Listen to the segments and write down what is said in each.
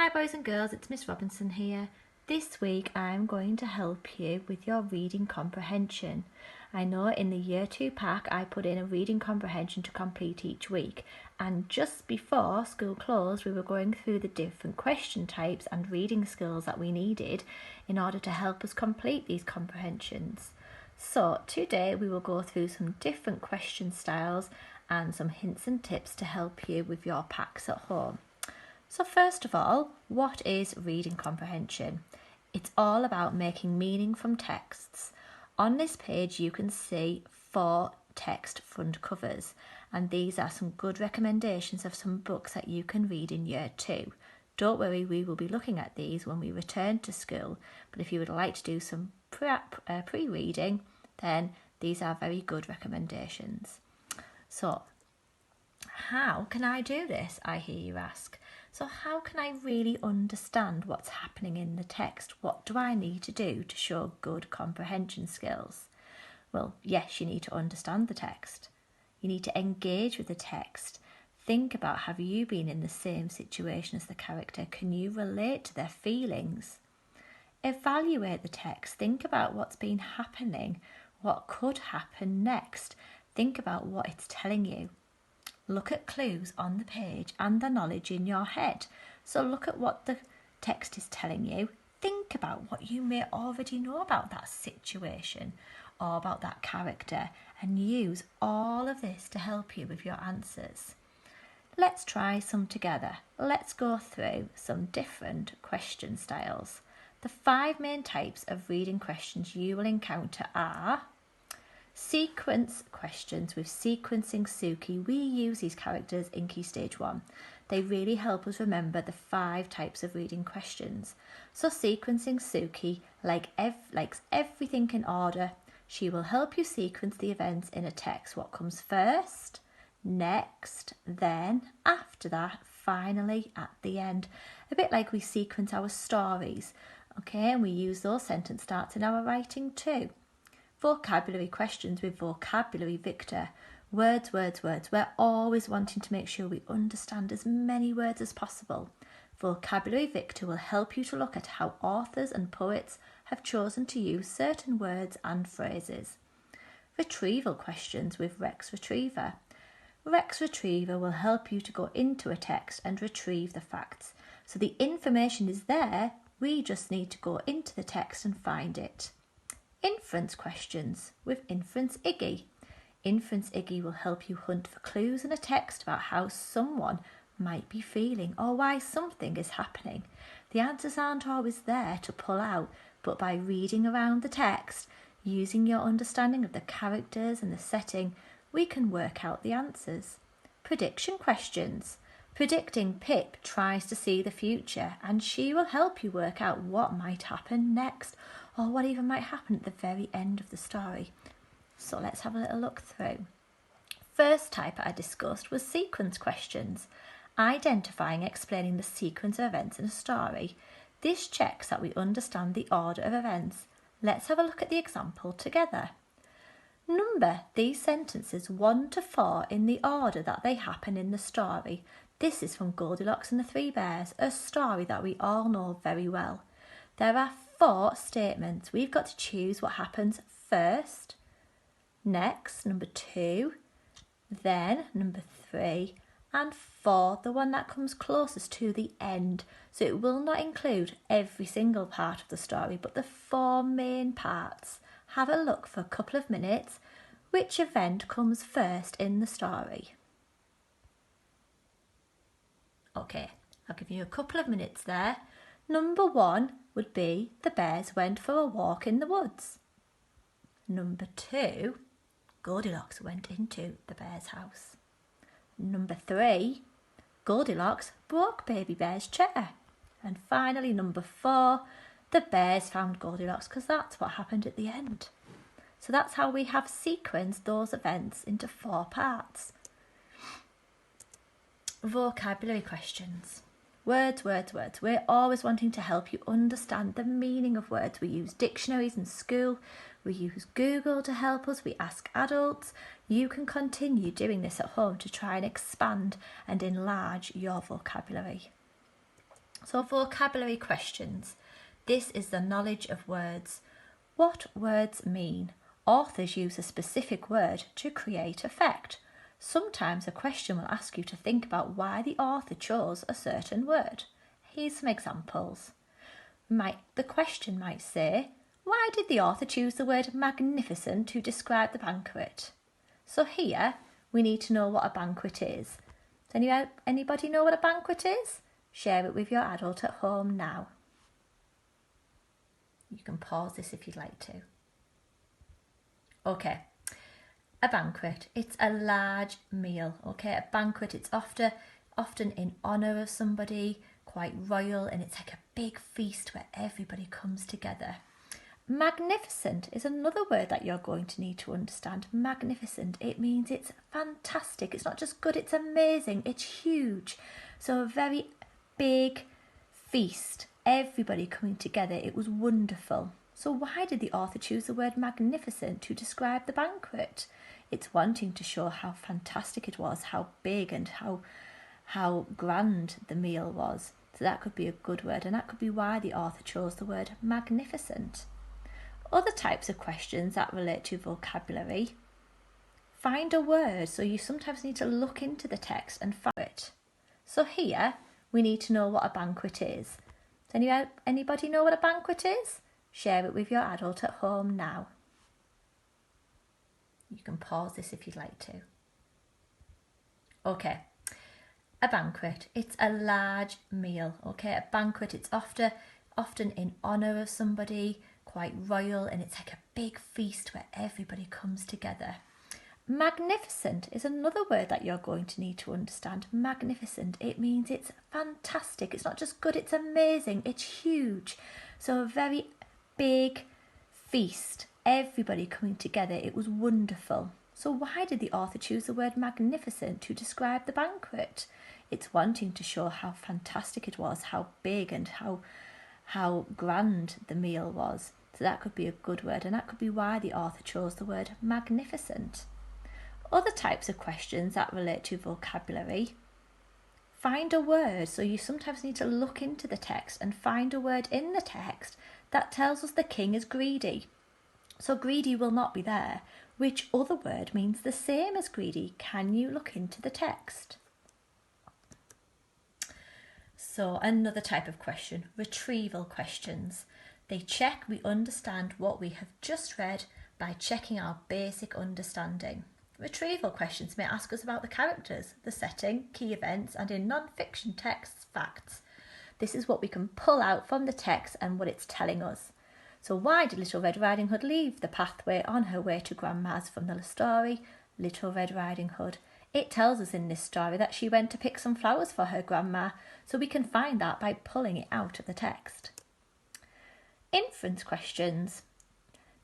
Hi boys and girls, it's Miss Robinson here. This week I'm going to help you with your reading comprehension. I know in the Year 2 pack I put in a reading comprehension to complete each week, and just before school closed we were going through the different question types and reading skills that we needed in order to help us complete these comprehensions. So today we will go through some different question styles and some hints and tips to help you with your packs at home. So first of all, what is reading comprehension? It's all about making meaning from texts. On this page you can see 4 text front covers, and these are some good recommendations of some books that you can read in Year 2. Don't worry, we will be looking at these when we return to school, but if you would like to do some pre-reading, then these are very good recommendations. So, how can I do this, I hear you ask? So how can I really understand what's happening in the text? What do I need to do to show good comprehension skills? Well, yes, you need to understand the text. You need to engage with the text. Think about, have you been in the same situation as the character? Can you relate to their feelings? Evaluate the text. Think about what's been happening. What could happen next? Think about what it's telling you. Look at clues on the page and the knowledge in your head. So look at what the text is telling you. Think about what you may already know about that situation or about that character, and use all of this to help you with your answers. Let's try some together. Let's go through some different question styles. The 5 main types of reading questions you will encounter are sequence questions with Sequencing Suki. We use these characters in Key Stage 1. They really help us remember the 5 types of reading questions. So Sequencing Suki likes everything in order. She will help you sequence the events in a text. What comes first, next, then, after that, finally, at the end. A bit like we sequence our stories. Okay, and we use those sentence starts in our writing too. Vocabulary questions with Vocabulary Victor. Words. We're always wanting to make sure we understand as many words as possible. Vocabulary Victor will help you to look at how authors and poets have chosen to use certain words and phrases. Retrieval questions with Rex Retriever. Rex Retriever will help you to go into a text and retrieve the facts. So the information is there, we just need to go into the text and find it. Inference questions with Inference Iggy. Inference Iggy will help you hunt for clues in a text about how someone might be feeling or why something is happening. The answers aren't always there to pull out, but by reading around the text, using your understanding of the characters and the setting, we can work out the answers. Prediction questions. Predicting Pip tries to see the future, and she will help you work out what might happen next, or what even might happen at the very end of the story. So let's have a little look through. First type I discussed was sequence questions. Identifying, explaining the sequence of events in a story. This checks that we understand the order of events. Let's have a look at the example together. Number these sentences 1 to 4 in the order that they happen in the story. This is from Goldilocks and the 3 Bears, a story that we all know very well. There are 4 statements. We've got to choose what happens first, next, number 2, then number 3, and 4, the one that comes closest to the end. So it will not include every single part of the story, but the 4 main parts. Have a look for a couple of minutes. Which event comes first in the story? Okay, I'll give you a couple of minutes there. Number 1 would be the bears went for a walk in the woods. Number 2, Goldilocks went into the bear's house. Number 3, Goldilocks broke Baby Bear's chair. And finally, number 4, the bears found Goldilocks, because that's what happened at the end. So that's how we have sequenced those events into 4 parts. Vocabulary questions. Words. We're always wanting to help you understand the meaning of words. We use dictionaries in school. We use Google to help us. We ask adults. You can continue doing this at home to try and expand and enlarge your vocabulary. So vocabulary questions. This is the knowledge of words. What words mean? Authors use a specific word to create effect. Sometimes a question will ask you to think about why the author chose a certain word. Here's some examples. The question might say, why did the author choose the word magnificent to describe the banquet? So here, we need to know what a banquet is. Does anybody know what a banquet is? Share it with your adult at home now. You can pause this if you'd like to. Okay, a banquet, it's a large meal. Okay, a banquet, it's often in honour of somebody, quite royal, and it's like a big feast where everybody comes together. Magnificent is another word that you're going to need to understand. Magnificent, it means it's fantastic. It's not just good, it's amazing, it's huge. So a very big feast, everybody coming together. It was wonderful. So why did the author choose the word magnificent to describe the banquet? It's wanting to show how fantastic it was, how big and how grand the meal was. So that could be a good word, and that could be why the author chose the word magnificent. Other types of questions that relate to vocabulary. Find a word, so you sometimes need to look into the text and find it. So here, we need to know what a banquet is. Does anybody know what a banquet is? Share it with your adult at home now. You can pause this if you'd like to. Okay, a banquet, it's a large meal. Okay, a banquet, it's often in honour of somebody, quite royal, and it's like a big feast where everybody comes together. Magnificent is another word that you're going to need to understand. Magnificent, it means it's fantastic. It's not just good, it's amazing, it's huge. So a very big feast, everybody coming together. It was wonderful. So why did the author choose the word magnificent to describe the banquet? It's wanting to show how fantastic it was, how big and how grand the meal was. So that could be a good word, and that could be why the author chose the word magnificent. Other types of questions that relate to vocabulary. Find a word, so you sometimes need to look into the text and find a word in the text that tells us the king is greedy. So greedy will not be there. Which other word means the same as greedy? Can you look into the text? So another type of question, retrieval questions. They check we understand what we have just read by checking our basic understanding. Retrieval questions may ask us about the characters, the setting, key events, and in non-fiction texts, facts. This is what we can pull out from the text and what it's telling us. So why did Little Red Riding Hood leave the pathway on her way to Grandma's from the story Little Red Riding Hood? It tells us in this story that she went to pick some flowers for her grandma, so we can find that by pulling it out of the text. Inference questions.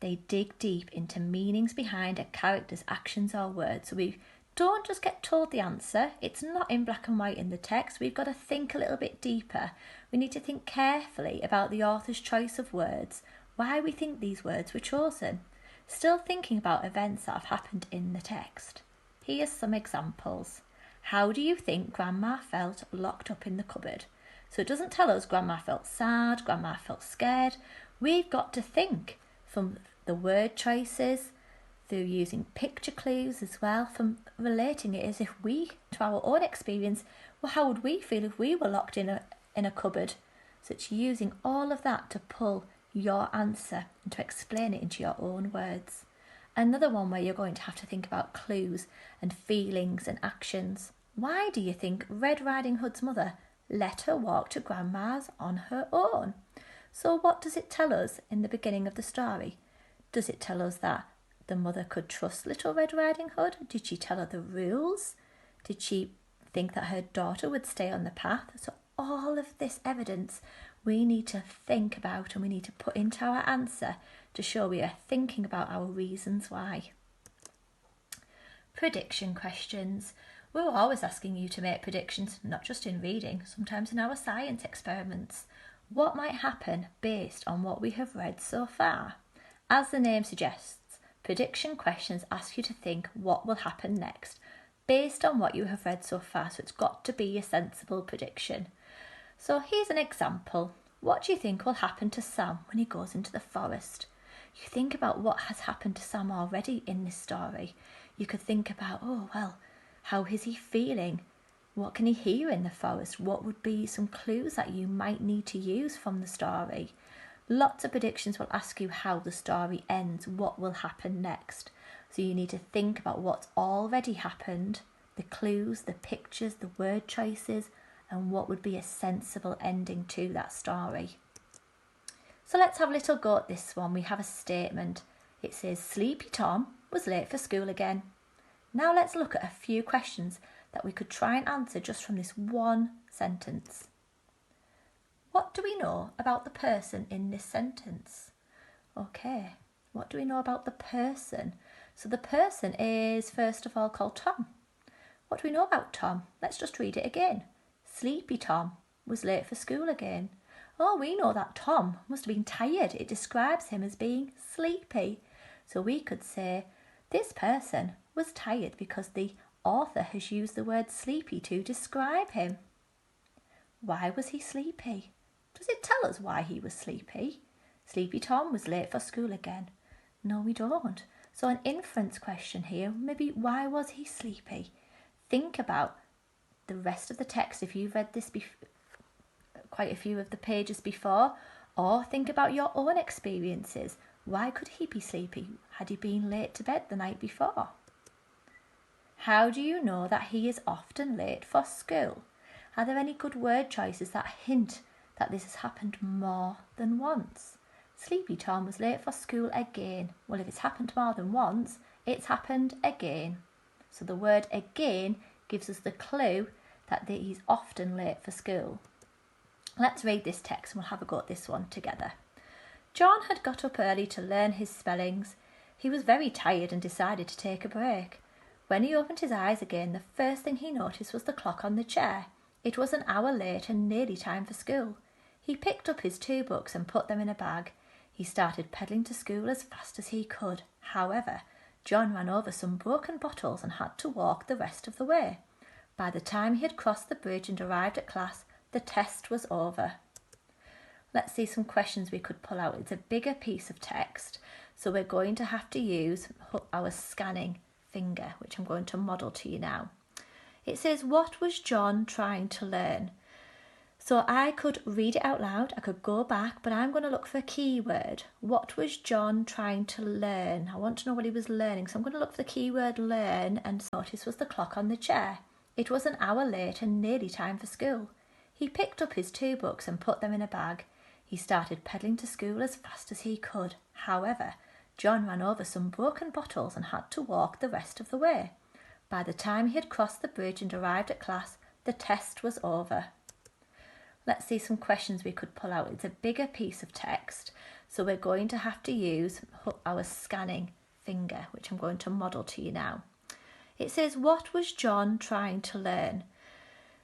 They dig deep into meanings behind a character's actions or words, so we don't just get told the answer. It's not in black and white in the text. We've got to think a little bit deeper. We need to think carefully about the author's choice of words, why we think these words were chosen. Still thinking about events that have happened in the text. Here's some examples. How do you think Grandma felt locked up in the cupboard? So it doesn't tell us Grandma felt sad, Grandma felt scared. We've got to think from the word choices, through using picture clues as well, from relating it as if we, to our own experience, well, how would we feel if we were locked in a cupboard? So it's using all of that to pull your answer and to explain it into your own words. Another one where you're going to have to think about clues and feelings and actions. Why do you think Red Riding Hood's mother let her walk to Grandma's on her own? So what does it tell us in the beginning of the story? Does it tell us that the mother could trust Little Red Riding Hood? Did she tell her the rules? Did she think that her daughter would stay on the path? So all of this evidence we need to think about and we need to put into our answer to show we are thinking about our reasons why. Prediction questions. We're always asking you to make predictions, not just in reading, sometimes in our science experiments. What might happen based on what we have read so far? As the name suggests, prediction questions ask you to think what will happen next, based on what you have read so far, so it's got to be a sensible prediction. So here's an example. What do you think will happen to Sam when he goes into the forest? You think about what has happened to Sam already in this story. You could think about, oh, well, how is he feeling? What can he hear in the forest? What would be some clues that you might need to use from the story? Lots of predictions will ask you how the story ends, what will happen next. So you need to think about what's already happened, the clues, the pictures, the word choices, and what would be a sensible ending to that story. So let's have a little go at this one. We have a statement. It says, Sleepy Tom was late for school again. Now let's look at a few questions that we could try and answer just from this one sentence. What do we know about the person in this sentence? Okay, what do we know about the person? So the person is first of all called Tom. What do we know about Tom? Let's just read it again. Sleepy Tom was late for school again. Oh, we know that Tom must have been tired. It describes him as being sleepy. So we could say this person was tired because the author has used the word sleepy to describe him. Why was he sleepy? Does it tell us why he was sleepy? Sleepy Tom was late for school again. No, we don't. So an inference question here, maybe why was he sleepy? Think about the rest of the text if you've read this quite a few of the pages before, or think about your own experiences. Why could he be sleepy? Had he been late to bed the night before? How do you know that he is often late for school? Are there any good word choices that hint that this has happened more than once? Sleepy Tom was late for school again. Well, if it's happened more than once, it's happened again. So the word again gives us the clue that he's often late for school. Let's read this text and we'll have a go at this one together. John had got up early to learn his spellings. He was very tired and decided to take a break. When he opened his eyes again, the first thing he noticed was the clock on the chair. It was an hour late and nearly time for school. He picked up his 2 books and put them in a bag. He started pedalling to school as fast as he could. However, John ran over some broken bottles and had to walk the rest of the way. By the time he had crossed the bridge and arrived at class, the test was over. Let's see some questions we could pull out. It's a bigger piece of text, so we're going to have to use our scanning finger, which I'm going to model to you now. It says, what was John trying to learn? So I could read it out loud, I could go back, but I'm going to look for a keyword. What was John trying to learn? I want to know what he was learning, so I'm going to look for the keyword learn, and notice was the clock on the chair. It was an hour late and nearly time for school. He picked up his 2 books and put them in a bag. He started pedalling to school as fast as he could. However, John ran over some broken bottles and had to walk the rest of the way. By the time he had crossed the bridge and arrived at class, the test was over. Let's see some questions we could pull out. It's a bigger piece of text, so we're going to have to use our scanning finger, which I'm going to model to you now. It says, what was John trying to learn?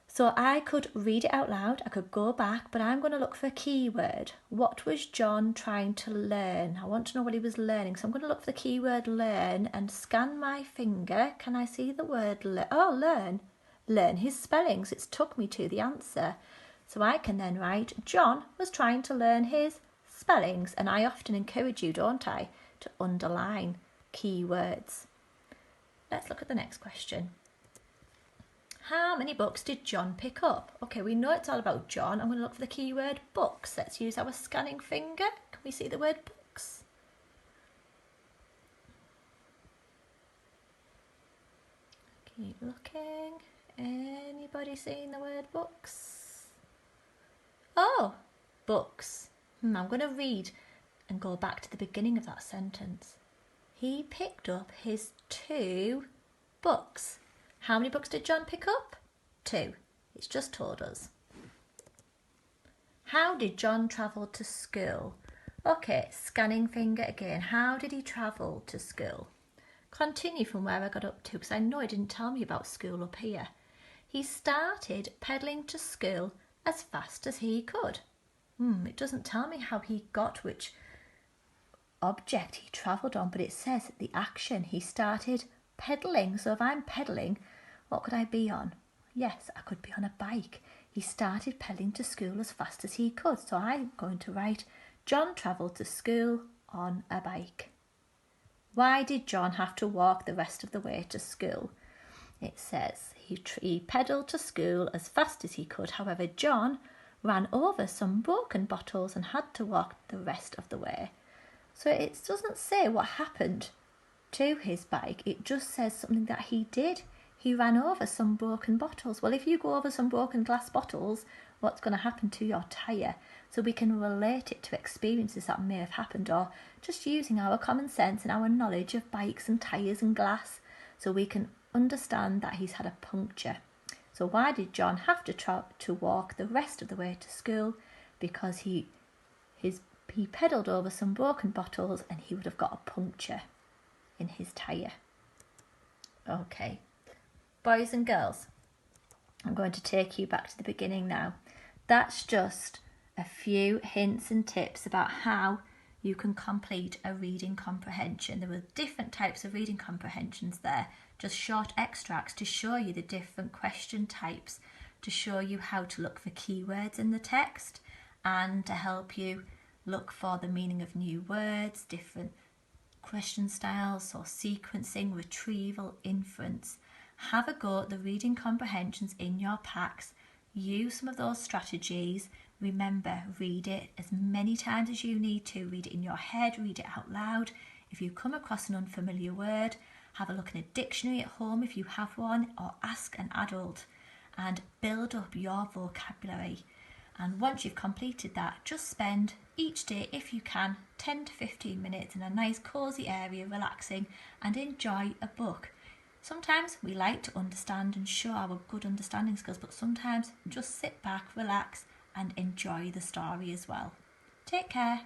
So I could read it out loud, I could go back, but I'm going to look for a keyword. What was John trying to learn? I want to know what he was learning, so I'm going to look for the keyword learn and scan my finger. Can I see the word learn? Learn his spellings. It's took me to the answer. So I can then write, John was trying to learn his spellings, and I often encourage you, don't I, to underline keywords. Let's look at the next question. How many books did John pick up? Okay, we know it's all about John. I'm going to look for the keyword books. Let's use our scanning finger. Can we see the word books? Keep looking. Anybody seeing the word books? Oh, books. I'm going to read and go back to the beginning of that sentence. He picked up his 2 books. How many books did John pick up? 2. It's just told us. How did John travel to school? Okay, scanning finger again. How did he travel to school? Continue from where I got up to, because I know it didn't tell me about school up here. He started pedalling to school as fast as he could. It doesn't tell me how he got which object he travelled on, but it says the action. He started pedalling. So if I'm pedalling, what could I be on? Yes, I could be on a bike. he started pedalling to school as fast as he could. So I'm going to write, John travelled to school on a bike. Why did John have to walk the rest of the way to school? It says he pedalled to school as fast as he could. However, John ran over some broken bottles and had to walk the rest of the way. So it doesn't say what happened to his bike. It just says something that he did. He ran over some broken bottles. Well, if you go over some broken glass bottles, what's going to happen to your tyre? So we can relate it to experiences that may have happened, or just using our common sense and our knowledge of bikes and tyres and glass, so we can understand that he's had a puncture. So why did John have to walk the rest of the way to school? Because he pedalled over some broken bottles and he would have got a puncture in his tyre. Okay, boys and girls, I'm going to take you back to the beginning now. That's just a few hints and tips about how you can complete a reading comprehension. There were different types of reading comprehensions there, just short extracts to show you the different question types, to show you how to look for keywords in the text, and to help you look for the meaning of new words, different question styles, or sequencing, retrieval, inference. Have a go at the reading comprehensions in your packs. Use some of those strategies. Remember, read it as many times as you need to. Read it in your head, read it out loud. If you come across an unfamiliar word, have a look in a dictionary at home if you have one, or ask an adult, and build up your vocabulary. And once you've completed that, just spend each day, if you can, 10 to 15 minutes in a nice cosy area, relaxing, and enjoy a book. Sometimes we like to understand and show our good understanding skills, but sometimes just sit back, relax, and enjoy the story as well. Take care.